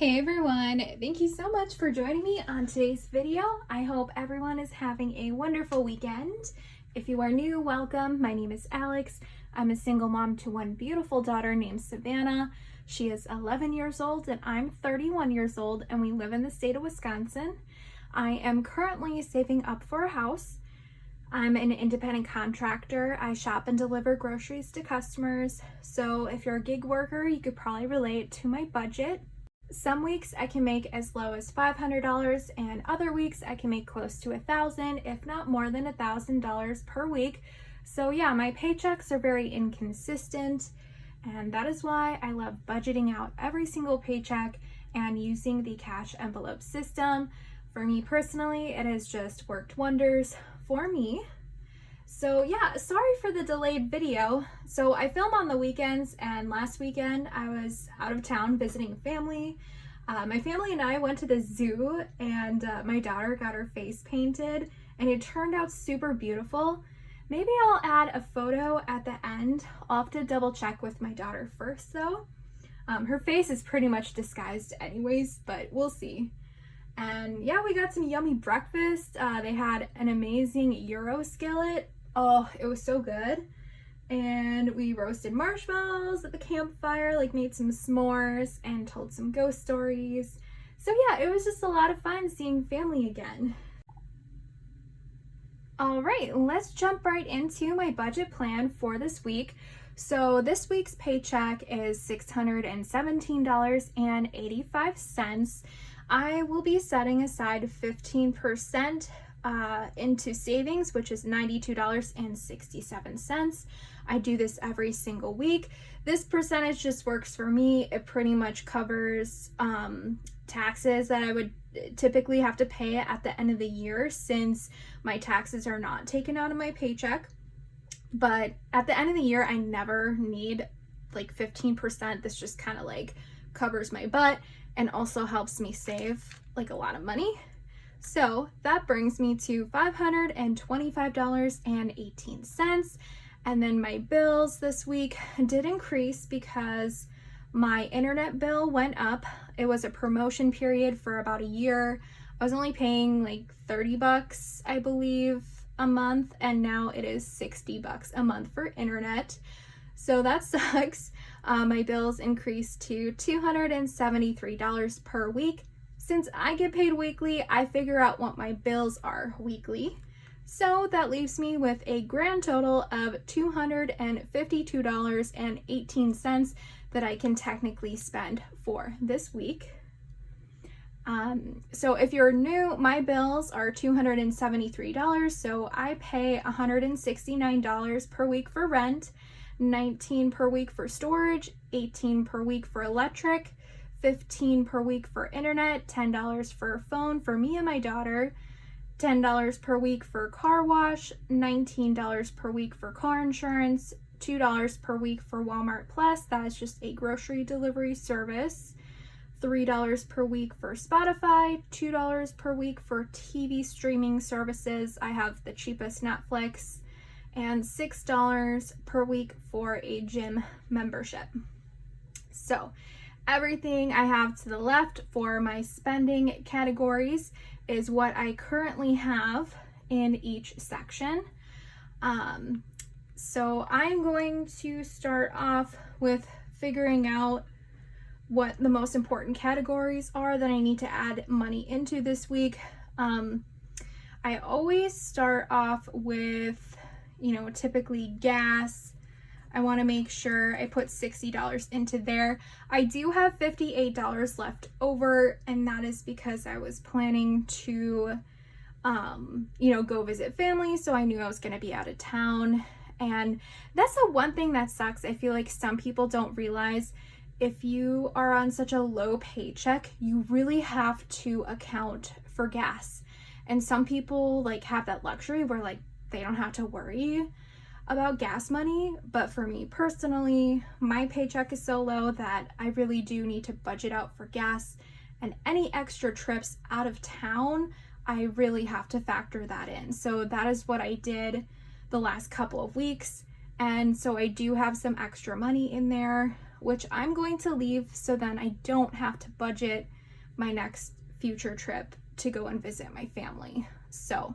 Hey everyone, thank you so much for joining me on today's video. I hope everyone is having a wonderful weekend. If you are new, welcome. My name is Alex. I'm a single mom to one beautiful daughter named Savannah. She is 11 years old and I'm 31 years old, and we live in the state of Wisconsin. I am currently saving up for a house. I'm an independent contractor. I shop and deliver groceries to customers. So if you're a gig worker, you could probably relate to my budget. Some weeks I can make as low as $500, and other weeks I can make close to $1,000, if not more than $1,000 per week. So yeah, my paychecks are very inconsistent, and that is why I love budgeting out every single paycheck and using the cash envelope system. For me personally, it has just worked wonders for me. So yeah, sorry for the delayed video. So I film on the weekends, and last weekend I was out of town visiting family. My family and I went to the zoo, and my daughter got her face painted and it turned out super beautiful. Maybe I'll add a photo at the end. I'll have to double check with my daughter first though. Her face is pretty much disguised anyways, but we'll see. And yeah, we got some yummy breakfast. They had an amazing Euro skillet. Oh, it was so good. And we roasted marshmallows at the campfire, like made some s'mores and told some ghost stories. So yeah, it was just a lot of fun seeing family again. All right, let's jump right into my budget plan for this week. So this week's paycheck is $617.85. I will be setting aside 15% into savings, which is $92.67. I do this every single week. This percentage just works for me. It pretty much covers taxes that I would typically have to pay at the end of the year, since my taxes are not taken out of my paycheck. But at the end of the year, I never need like 15%. This just kind of like covers my butt and also helps me save like a lot of money. So that brings me to $525.18. And then my bills this week did increase because my internet bill went up. It was a promotion period for about a year. I was only paying like $30, I believe, a month, and now it is $60 a month for internet. So that sucks. My bills increased to $273 per week. Since I get paid weekly, I figure out what my bills are weekly. So that leaves me with a grand total of $252.18 that I can technically spend for this week. So if you're new, my bills are $273. So I pay $169 per week for rent, $19 per week for storage, $18 per week for electric, $15 per week for internet, $10 for a phone for me and my daughter, $10 per week for car wash, $19 per week for car insurance, $2 per week for Walmart Plus, that is just a grocery delivery service, $3 per week for Spotify, $2 per week for TV streaming services. I have the cheapest Netflix, and $6 per week for a gym membership. So everything I have to the left for my spending categories is what I currently have in each section. So I'm going to start off with figuring out what the most important categories are that I need to add money into this week. I always start off with, typically gas. I want to make sure I put $60 into there. I do have $58 left over, and that is because I was planning to, go visit family. So I knew I was going to be out of town. And that's the one thing that sucks. I feel like some people don't realize, if you are on such a low paycheck, you really have to account for gas. And some people have that luxury where they don't have to worry about gas money. But for me personally, my paycheck is so low that I really do need to budget out for gas, and any extra trips out of town, I really have to factor that in. So that is what I did the last couple of weeks. And so I do have some extra money in there. which I'm going to leave so then I don't have to budget my next future trip to go and visit my family. So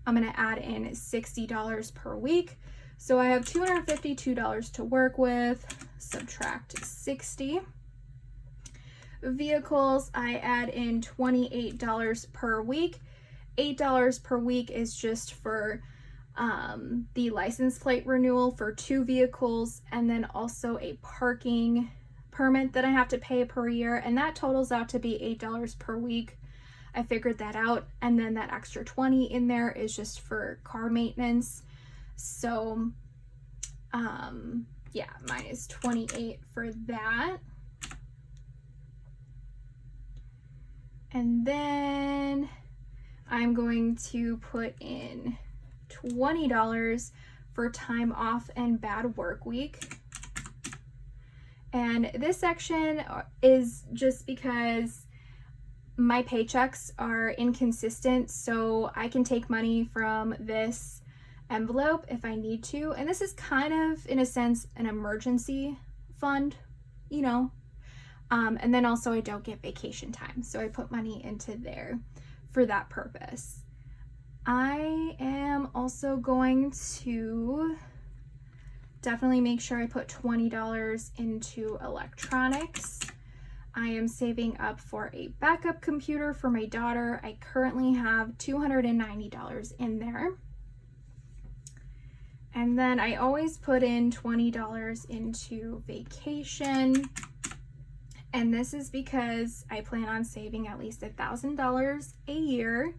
I'm going to add in $60 per week. So I have $252 to work with, subtract 60. Vehicles, I add in $28 per week. $8 per week is just for the license plate renewal for 2 vehicles, and then also a parking permit that I have to pay per year, and that totals out to be $8 per week. I figured that out, and then that extra 20 in there is just for car maintenance. So yeah, mine is 28 for that. And then I'm going to put in $20 for time off and bad work week. And this section is just because my paychecks are inconsistent, so I can take money from this envelope if I need to. And this is kind of, in a sense, an emergency fund, you know. And then also I don't get vacation time, so I put money into there for that purpose. I am also going to definitely make sure I put $20 into electronics. I am saving up for a backup computer for my daughter. I currently have $290 in there. And then I always put in $20 into vacation. And this is because I plan on saving at least $1,000 a year,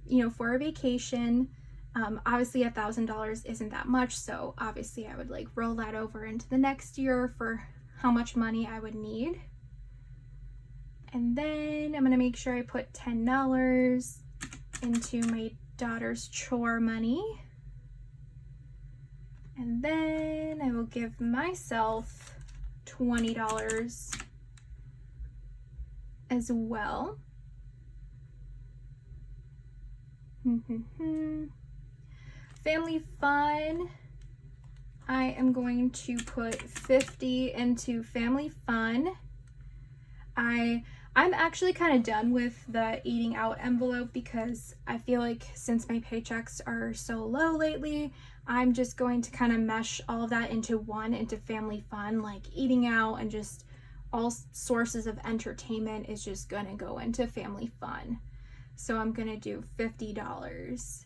you know, for a vacation. Obviously $1,000 isn't that much, so obviously I would like roll that over into the next year for how much money I would need. And then I'm gonna make sure I put $10 into my daughter's chore money. And then I will give myself $20 as well. Family fun, I am going to put $50 into family fun. I'm actually kind of done with the eating out envelope because I feel like since my paychecks are so low lately, I'm just going to kind of mesh all of that into family fun, like eating out and just all sources of entertainment is just going to go into family fun. So I'm going to do $50.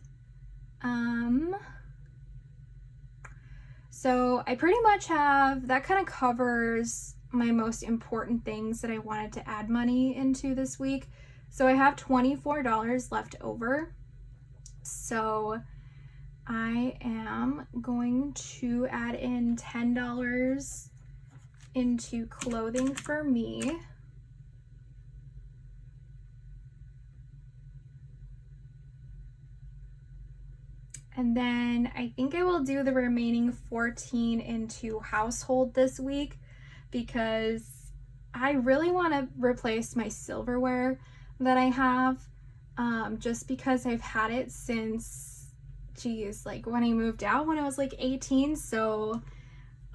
So I pretty much have, that kind of covers my most important things that I wanted to add money into this week. So I have $24 left over. So I am going to add in $10 into clothing for me. And then I think I will do the remaining 14 into household this week because I really want to replace my silverware that I have, just because I've had it since, geez, like when I moved out when I was like 18. So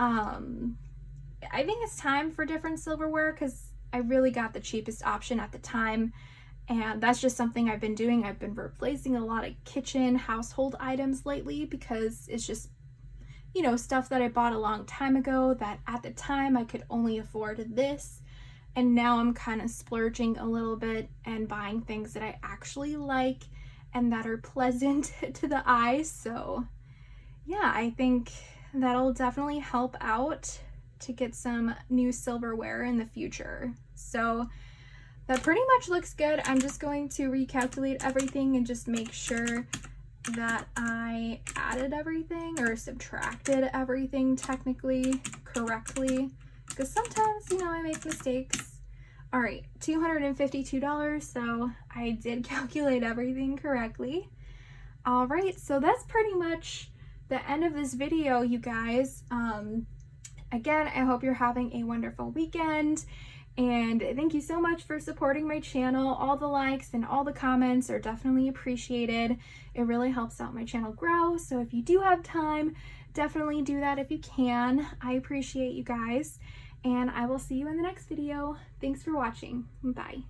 I think it's time for different silverware because I really got the cheapest option at the time. And that's just something I've been doing. I've been replacing a lot of kitchen household items lately because it's just, you know, stuff that I bought a long time ago that at the time I could only afford this. And now I'm kind of splurging a little bit and buying things that I actually like and that are pleasant to the eye. So yeah, I think that'll definitely help out to get some new silverware in the future. So that pretty much looks good. I'm just going to recalculate everything and just make sure that I added everything or subtracted everything technically correctly, because sometimes, you know, I make mistakes. All right, $252, so I did calculate everything correctly. All right, so that's pretty much the end of this video, you guys. Again, I hope you're having a wonderful weekend. And thank you so much for supporting my channel. All the likes and all the comments are definitely appreciated. It really helps out my channel grow. So if you do have time, definitely do that if you can. I appreciate you guys, and I will see you in the next video. Thanks for watching. Bye.